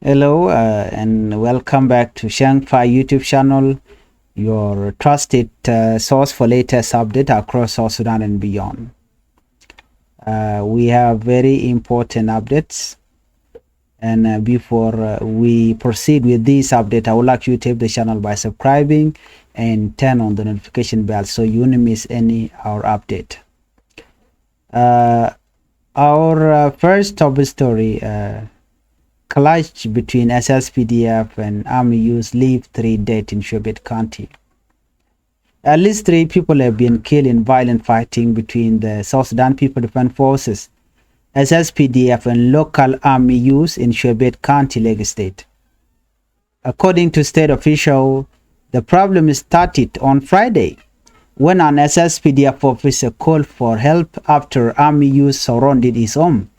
Hello and welcome back to Changfied YouTube channel, your trusted source for latest update across South Sudan and beyond. We have very important updates, and before we proceed with this update, I would like you to help the channel by subscribing and turn on the notification bell so you won't miss any our update. Our first top story. Clash between SSPDF and Army youth leave 3 dead in Cueibet County. At least 3 people have been killed in violent fighting between the South Sudan People Defense Forces, SSPDF, and local Army youth in Cueibet County, Lagos State. According to state officials, the problem started on Friday when an SSPDF officer called for help after Army youth surrounded his home.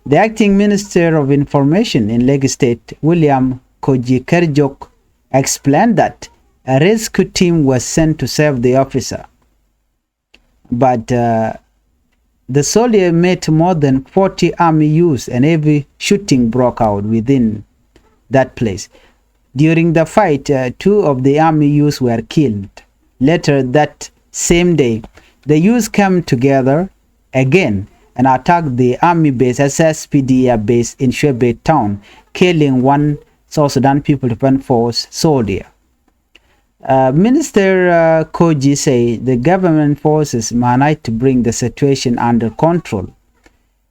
The acting Minister of Information in Lagos State, William Kojikerjok, explained that a rescue team was sent to save the officer. But the soldier met more than 40 army youths and heavy shooting broke out within that place. During the fight, 2 of the army youths were killed. Later that same day, the youths came together again and attacked the army base SSPDF base in Cueibet town, killing 1 South Sudan People Defense Force soldier. Minister Koji said the government forces managed to bring the situation under control,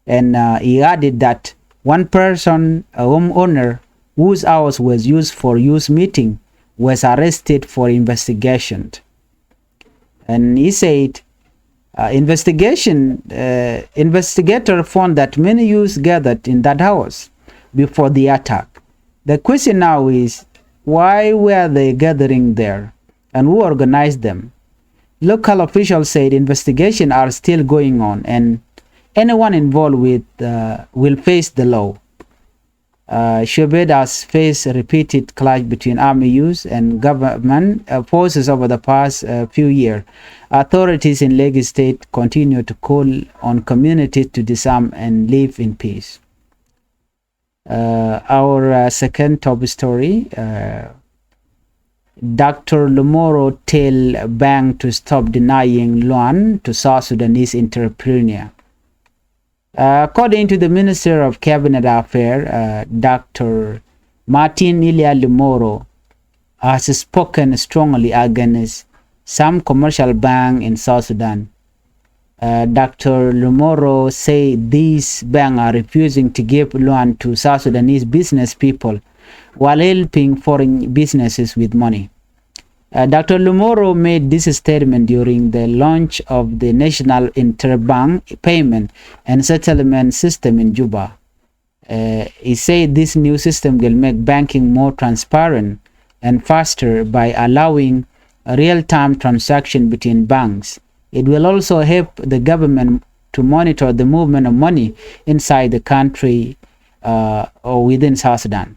and he added that 1 person, a homeowner whose house was used for youth meeting, was arrested for investigation. And he said investigator found that many youths gathered in that house before the attack. The question now is, why were they gathering there and who organized them? Local officials said investigations are still going on and anyone involved will face the law. Cueibet has faced a repeated clash between army youths and government forces over the past few years. Authorities in Lagos State continue to call on communities to disarm and live in peace. Our second top story, Dr. Lomuro tell bank to stop denying loan to South Sudanese entrepreneur. According to the Minister of Cabinet Affairs, Dr. Martin Ilia Lomuro has spoken strongly against some commercial banks in South Sudan. Dr. Lomuro said these banks are refusing to give loan to South Sudanese business people while helping foreign businesses with money. Dr. Lomuro made this statement during the launch of the National Interbank Payment and Settlement System in Juba. He said this new system will make banking more transparent and faster by allowing a real-time transaction between banks. It will also help the government to monitor the movement of money inside the country or within South Sudan.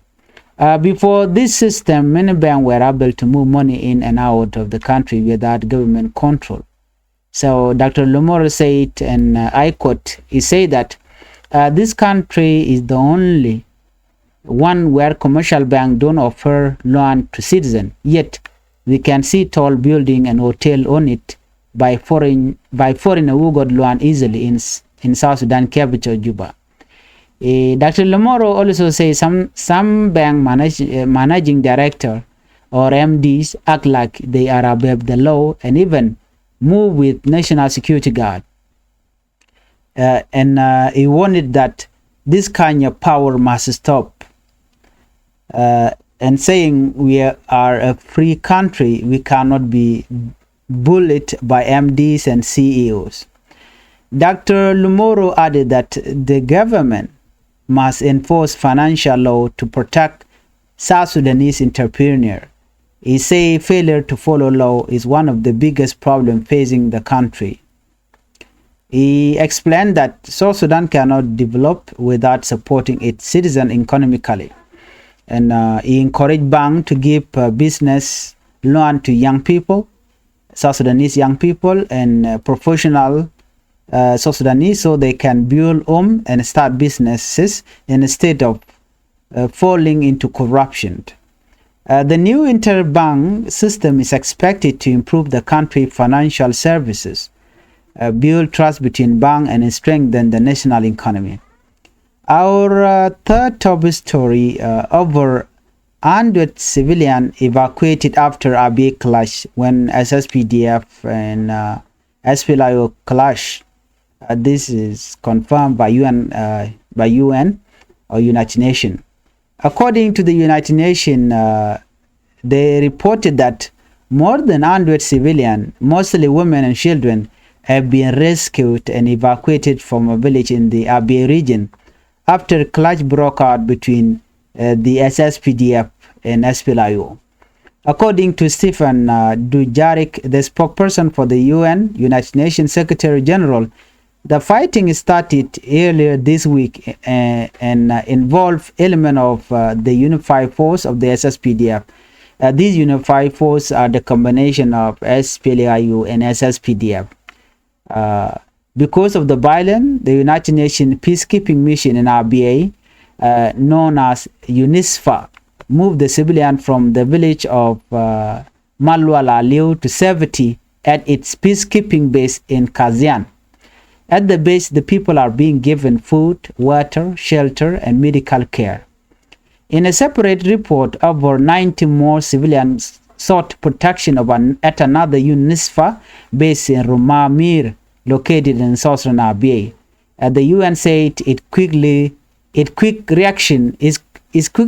Before this system, many banks were able to move money in and out of the country without government control. So Dr. Lomuro said, and I quote, he said that this country is the only one where commercial banks don't offer loan to citizens, yet we can see tall building and hotel on it by foreigner who got loan easily in South Sudan capital Juba. Dr. Lomuro also says some bank managing director or MDs act like they are above the law and even move with National Security Guard. He warned that this kind of power must stop. And saying we are a free country, we cannot be bullied by MDs and CEOs. Dr. Lomuro added that the government must enforce financial law to protect South Sudanese entrepreneurs. He said failure to follow law is one of the biggest problems facing the country. He explained that South Sudan cannot develop without supporting its citizens economically. And he encouraged banks to give business loan to young people, South Sudanese young people and professional South Sudanese, so they can build home and start businesses instead of falling into corruption. The new interbank system is expected to improve the country's financial services, build trust between banks, and strengthen the national economy. Our third top story, over 100 civilians evacuated after Abyei clash when SSPDF and SPLIO clash. This is confirmed by UN or United Nations. According to the United Nations, they reported that more than 100 civilians, mostly women and children, have been rescued and evacuated from a village in the Abyei region after a clash broke out between the SSPDF and SPLIO. According to Stephen Dujarric, the spokesperson for the United Nations Secretary General, the fighting started earlier this week and involved elements of the unified force of the SSPDF. These unified forces are the combination of SPLIO and SSPDF. Because of the violence, the United Nations peacekeeping mission in Abyei, known as UNISFA, moved the civilian from the village of Malwala to safety at its peacekeeping base in Kazian. At the base, the people are being given food, water, shelter, and medical care. In a separate report, over 90 more civilians sought protection at another UNISFA base in Rumamir, located in southern Abyei. The UN said its quick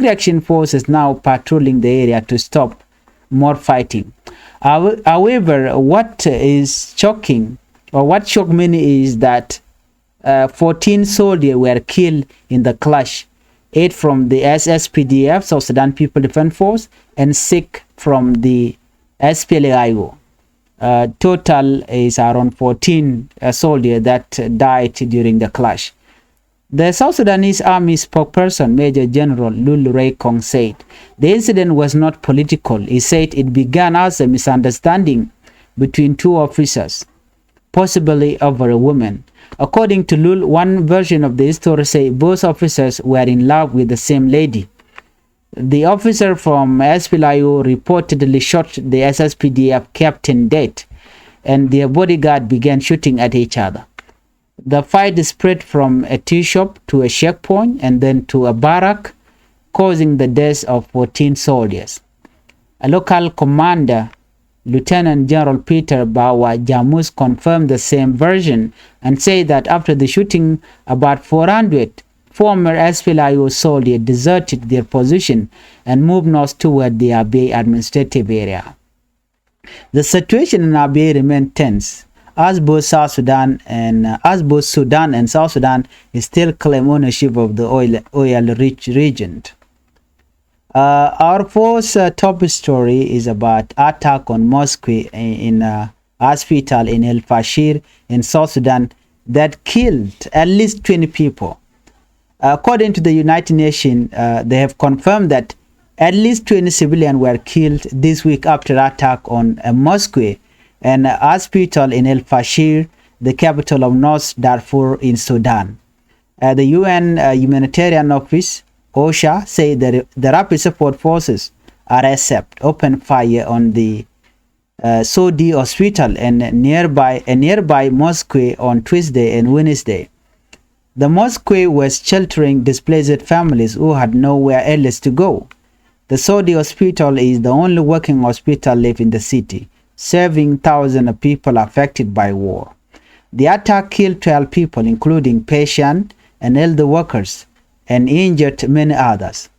reaction force is now patrolling the area to stop more fighting. However, what shocked many is that 14 soldiers were killed in the clash, 8 from the SSPDF, South Sudan People Defense Force, and 6 from the SPLIO. Total is around 14 soldiers that died during the clash. The South Sudanese Army spokesperson, Major General Lul Kong, said the incident was not political. He said it began as a misunderstanding between two officers, possibly over a woman. According to Lul, one version of the story says both officers were in love with the same lady. The officer from SPLIO reportedly shot the SSPDF captain dead, and their bodyguard began shooting at each other. The fight spread from a tea shop to a checkpoint and then to a barrack, causing the death of 14 soldiers. A local commander, Lieutenant General Peter Bawa Jamus, confirmed the same version and said that after the shooting, about 400 former SPLIO soldiers deserted their position and moved north toward the Abyei administrative area. The situation in Abyei remained tense, as both Sudan and South Sudan still claim ownership of the oil-rich region. Our fourth top story is about attack on mosque in hospital in El Fasher in South Sudan that killed at least 20 people. According to the United Nations, they have confirmed that at least 20 civilians were killed this week after attack on a mosque and a hospital in El Fasher, the capital of North Darfur in Sudan. The UN Humanitarian Office, OSHA, say that the Rapid Support Forces, RSF, opened fire on the Sodi Hospital and a nearby mosque on Tuesday and Wednesday. The mosque was sheltering displaced families who had nowhere else to go. The Sodi Hospital is the only working hospital left in the city, serving thousands of people affected by war. The attack killed 12 people, including patients and elder workers, and injured many others.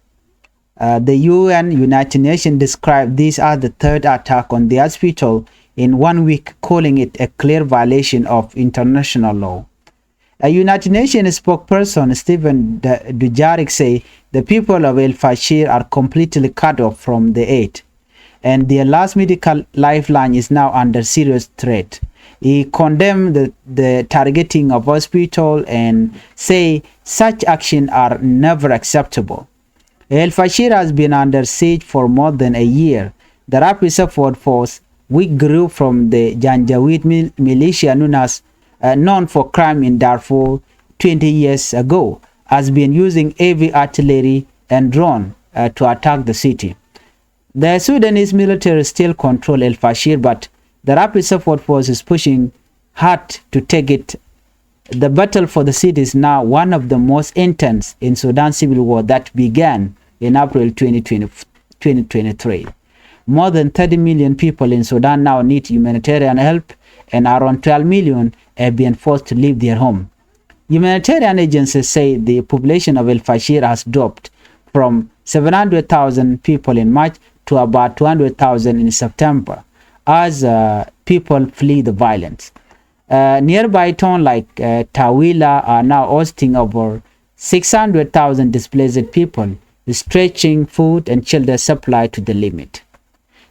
The United Nations described this as the third attack on the hospital in 1 week, calling it a clear violation of international law. A United Nations spokesperson, Stephen Dujarric, said the people of El Fasher are completely cut off from the aid, and their last medical lifeline is now under serious threat. He condemned the targeting of hospitals and say such actions are never acceptable. El Fasher has been under siege for more than a year. The Rapid Support Force, which grew from the Janjaweed militia known for crime in Darfur 20 years ago, has been using heavy artillery and drone to attack the city. The Sudanese military still control El Fasher, but the Rapid Support Force is pushing hard to take it. The battle for the city is now one of the most intense in Sudan's civil war that began in April 2023. More than 30 million people in Sudan now need humanitarian help, and around 12 million have been forced to leave their home. Humanitarian agencies say the population of El Fasher has dropped from 700,000 people in March to about 200,000 in September as people flee the violence. Nearby towns like Tawila are now hosting over 600,000 displaced people, stretching food and shelter supply to the limit.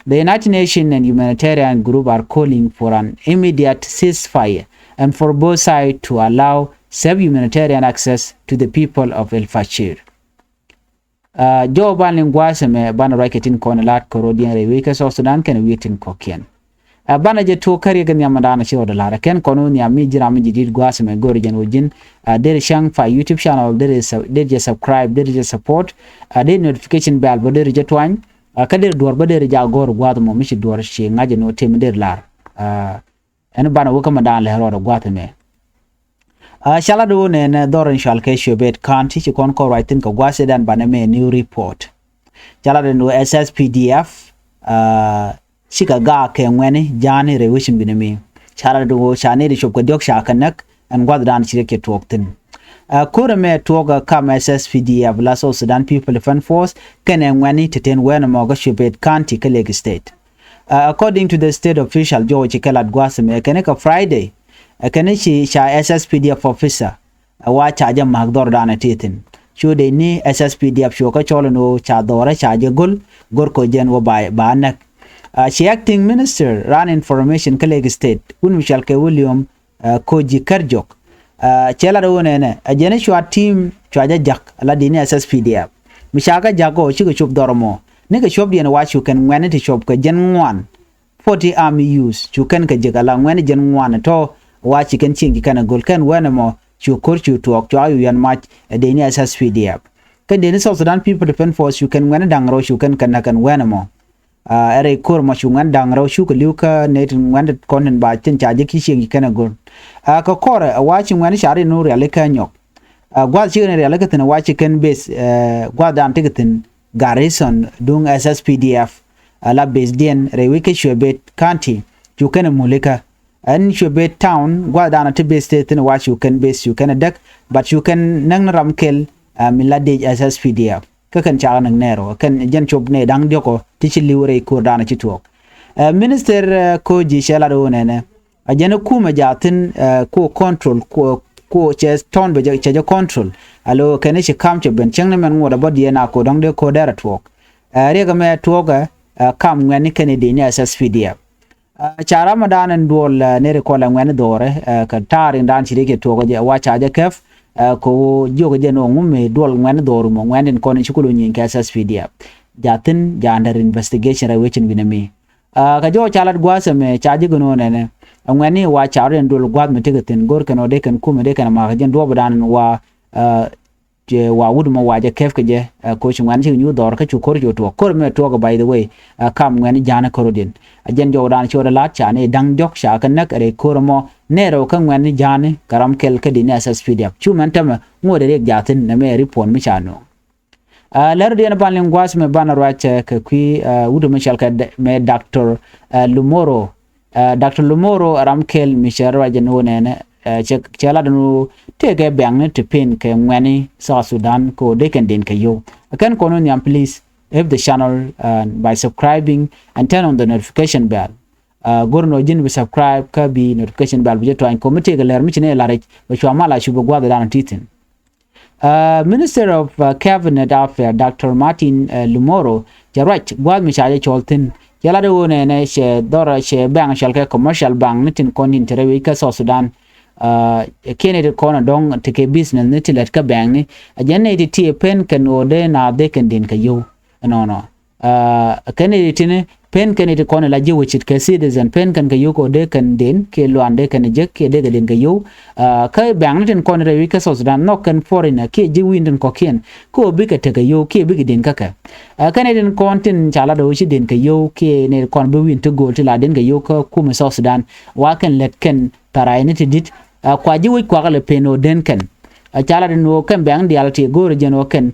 The United Nations and humanitarian group are calling for an immediate ceasefire and for both sides to allow safe humanitarian access to the people of El Fasher. Joe Banlingwase me bana raketin konelat korodian rewike South Sudan ken witin kokien. Bana je to kari gan yamadana shi odalara ken kono ni ami jira mi jidid gwase me gorijan wojin der Changfied YouTube channel der je subscribe der je support der notification bell bo der je twany kader dor bo der ja gor gwado mo mi shi dor shi ngaje no tem der lar en bana wukama dan le hero gwate me shala do ne doran shal ke Cueibet County ci kon ko writing ko gwase dan baname new report shala do SSPDF shika ga ke ngwene jani rewishin binami shala do shani di shop ko diok shakanak an gwad dan shirke toktin kore me toga kam SSPDF la South Sudan People Defense Force ken ngwene teten wena mo ga Cueibet County ke Lake State according to the state official George Kelat gwase me keneka Friday kanishi sha SSPDF officer wa chaja magdor dana titin shude ni SSPDF shoka cholono cha dora chaja gol gorko jen wo ba nak she acting minister ran information Lake State un Michel ke William Koji Karjok chela do ne ajene shwa team chaja jak la dini SSPDF mishaka jago chigo chup dormo ne ka shop dien wa chu kan ngwane ti shop ka jen ngwan 40 army use chu kan ka jigala ngwane jen ngwan to wa chicken chingi kana gol kan wana mo chu korchu to to ayu yan match de ni SSPDF kan de ni South Sudan People Defense Force chu kan wana dangro chu kan kan wana mo are kor ma chu ngan dangro chu ka liuka net ngwan konen ba chen chaje ki chingi kana gol ka kor wa chi ngwan shari no real ka nyok gwa chi ne real ka tan wa chicken base gwa dan tigatin garrison dung SSPDF la base den rewike Cueibet County chu kana mulika and Cueibet town gwa dana to base state in watch you can base you can duck but you can nang ramkel milade SSPDF ka kan cha nang nero kan jen chob ne dang dioko tichili wore ko dana chituok minister ko ji shela do ne ajena kuma jatin ko control ko ches town be je control alo kan shi kam che ben chang ne man ngoda body na ko dang de ko dara tuok rega me tuoga kam ngani kan de ni SSPDF cha Ramadan dol ne rekola ngwane dore ka tarin dan chirike togo je wa chaja kef ko jogo je no ngume dol ngwane dor mo ngwane ko ne chukulu nyin ka SSPDF jatin ja under investigation ra wechin binami ka jo chalat gwase me chaji gono ne ngwane wa charen dol gwad me tegatin gor kano de kan kuma de kan ma jen do bodan wa je wa wuduma waje kef ke je ko chungwan chi nyu dor ka chu kor jo to kor me to by the way kam ngani jana korodin ajen jo dan chora la cha ne dang jok sha kan nak re kormo ne ro kan ngani jane karam kel ke din SSPDF chu man tam ngode rek jatin na me report mi chano ler de na ban lingwas me ban ro cha ke kui wuduma shal ka me Dr. Lomuro Dr. Lomuro ram kel mi shara je no ne chela danu tege bang ne tipin ke ngani South Sudan ko de kan din ke yo kan kono nyam please help the channel by subscribing and turn on the notification bell gorno jin bi subscribe ka bi notification bell bi to an committee ga ler mi ne la rek ba chwa mala shu gwa da dan titin Minister of Cabinet Affairs Dr. Martin Lomuro jarach gwa mi chaje choltin yala do ne she dora she bang shal ke commercial bank nitin konin terewi ka South Sudan Kennedy kona dong take business ne tilet ka bang ni ajane ti pen kan ode na de kan din ka yo no Kennedy tine pen kan it kon la ji which ke citizen pen kan ka yu ko de kan den ke luan de kan je ke de den ka yu ka bang ten kon re ka South Sudan no kan foreigner ke ji win ko ken ko bi ka te ka yu ke bi den ka ka kan den kon tin chala do shi den ka yu ke ne kon bi win to go ti la den ka yu ka ku me South Sudan wa kan let kan tarai ni ti dit kwa ji wi kwa le peno den kan chala den no kan bang di alti go re jen o kan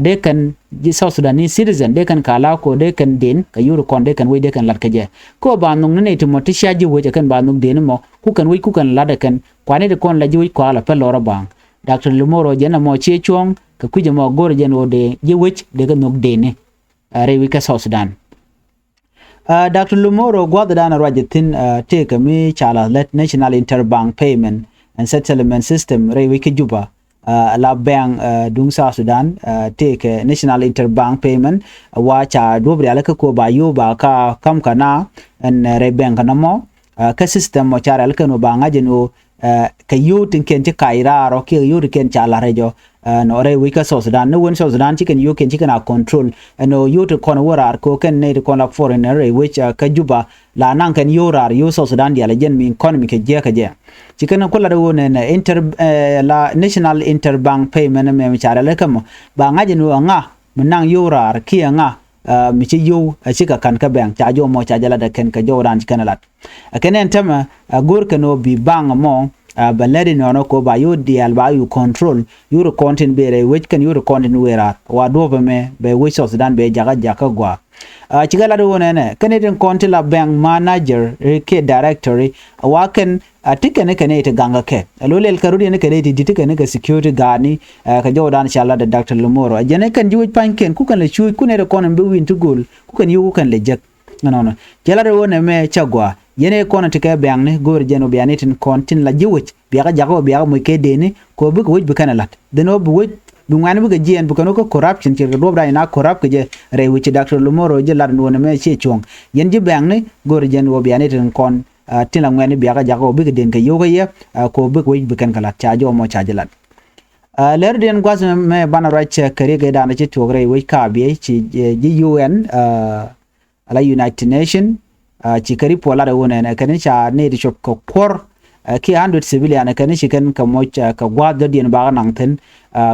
de kan South Sudanese citizen de kan kala ko de kan den ka yuru kon de kan we de kan lat ka je ko ba nung ne to motisha ji we kan ba nung den mo ku kan we ku kan la de kan kwa ne de kon la ji we kwa la pe lora bang Dr. Lomuro jena mo che chong ka ku je mo gor jen o de ji we de kan nuk de ne re we ka South Sudan Dr. Lomuro gwa da na rajitin take me chala let national interbank payment and settlement system re we ka juba la bank dung South Sudan take national interbank payment wa cha dobre ala ko ba yo ba ka kam kana en re bank na mo ka system mo cha ala no ba ngaje no ka yo tin ken ti kaira ro ke yo ken cha la rejo no re we ka South Sudan no won South Sudan chicken yo ken chicken a control no yo to kon warar ko ken ne ko la foreigner which ka juba la nan kan yo rar yo South Sudan dia la jen mi economy ke je ka je chicken ko la do ne la national interbank payment me cha la kam ba ngaje no nga menang yo rar ki nga mi ci yo chika kan ka bank cha jo mo cha jala da ken ka jo ran chicken lat kenen tama gor kano bi bang mo baladi no ko ba yo dial ba you control your content be which can your content wera wa do me be which South Sudan be jaga jaka gwa chigala do ne Canadian content la bank manager ke directory wa kan tikene kane ite ganga ke lolel karudi ne kane ite tikene ka security guard ni ka jodan inshallah da Dr. Lomuro jene kan juj panken ku kan le chu ku ne ko ne be win to goal ku kan yu kan le jak no jala do ne me chagwa yene kono tike bang ne gor jeno bianitin kontin la jiwich biaga jago biaga mo ke deni ko bu ko kana lat deno bu woj bu ngani bu jien bu kono ko corruption ci do bra ina corrupt ke je re wici Dr. Lomuro je lat no me ci chong yen ji bang ne gor jeno bianitin kon tin la ngani biaga jago bu den ke yoga ye ko bu ko bu kan kala cha jo mo cha lat ler den gwas me bana right kare ga da na ci to re wi ka bi ci ji UN ala United Nation chikari pola da wona na kan cha ne di shop ko kor ki 100 civilian kan shi kan ka mocha ka gwada din ba nan ten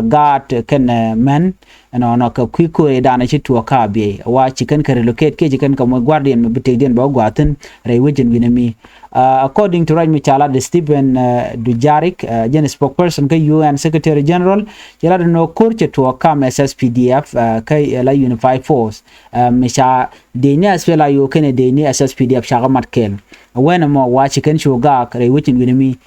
gat kan men no ka kwiko da na shi to ka be wa chikan ka relocate ke chikan ka mo guardian me bitek den ba gwaten rai wajin winami according to Rajmi Chala the Stephen Dujarik gen spokesperson ka UN Secretary General yala no kurche to ka SSPDF ka la Unified Force misha deni asfela yo ken deni SSPDF shaga matkel when mo wa chikan shuga rai wajin winami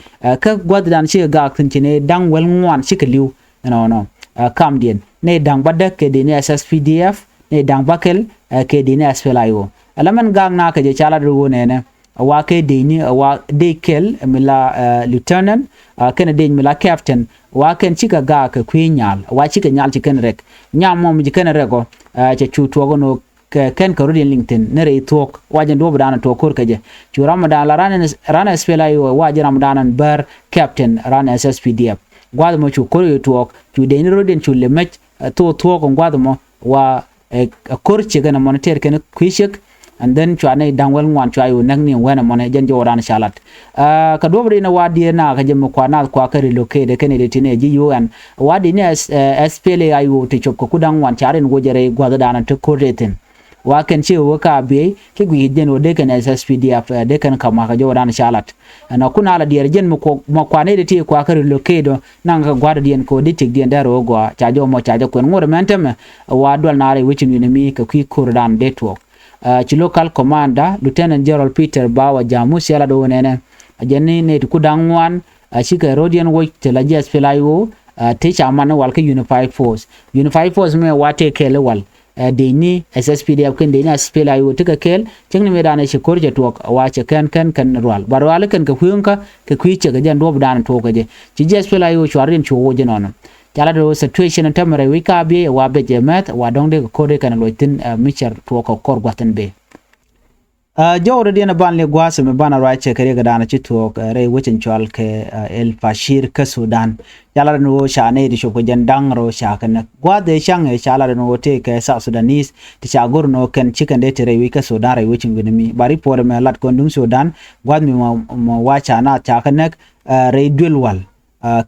ka gwadan shi ga tintine dan wel ngwan shikaliu no kam dien ne dang badak ke deni SSPDF ne dang bakel ke deni asfela yo alaman gang na ka je Chala ru ne wa ke deni wa dekel mila lieutenant ken den mila captain wa ken chika ga ka kwinyal wa chika nyal chiken rek nyam mom chiken rego che chuto go no ken ka rodin LinkedIn ne re talk wajen do badana to kor kaje chu ramadan la rana spela yo wajen ramadan bar captain rana SSPDF gwad mo chu kor yo talk chu den rodin chu le match to talk gwad mo wa kor chiga na monitor ken kwishik and then chwane dangwel ngwan chwayo nagni wena mone janjo ran shalat ka dobri na wadi na ka jëm kwa na kwa ka relocate ken de tine ji UN wadi ne SPLA ayu te chop ko dang wan charen go jere gwada dana te koreten wa ken che wo ka be ke gwi den o de ken SSPDF de ken kama ka jo ran shalat na kuna la dier jen mo kwa ne de ti kwa ka relocate nan ka gwada dien ko de tik dien daro go cha jo mo cha jo ko ngor mentem wa dol na re wichin ni mi ka kwi kurdan de to local commander Lieutenant General Peter Bawa Jamus yala do nene ajeni ne ku dangwan chika rodian wo tela jes felayo te chaman wal ka Unified Force me wate kele wal de ni SSPDF ken de ni SPLAyo tika kel chengni me dana shi korje to wa che kan rwal barwal kan ka huyunka ka kwiche ga jan do dana to ka je chi jes felayo chwarin chuwo je nono Chala do situation tamare wika bi wa be jemet wa dongde ko de kan loitin micher to ko kor gwaten be Jo already na ban le gwasa me bana right che kare gadana chitok re wichin chwal ke el Fasher ke Sudan yala no sha ne di shoko jandang ro sha kana gwa de shang e shala no te ke South Sudanese ti cha gur no ken chicken de tere wi ke Sudan re wichin binimi bari por me lat kondum Sudan gwa mi mo wa cha na cha kana re dulwal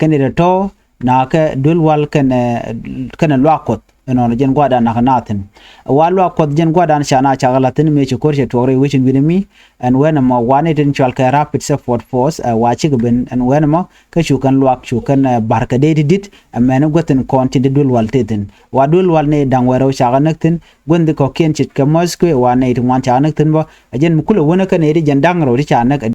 ken de to na ke dulwal ken lwakot no jen gwada na kanatin walwa kod jen gwada shana chagalatin me chukorche tore wichin binimi and when ma wane tin chal ka rapid support force wachi ben and when ma ka chukan lwak chukan barkade dit men goten konti de dul waltetin wadul wal ne dangwero chaganaktin gondi ko ken chit ka mosque wane it wan chanaktin ba jen mukulo wona kan eri jen dangro ri chanak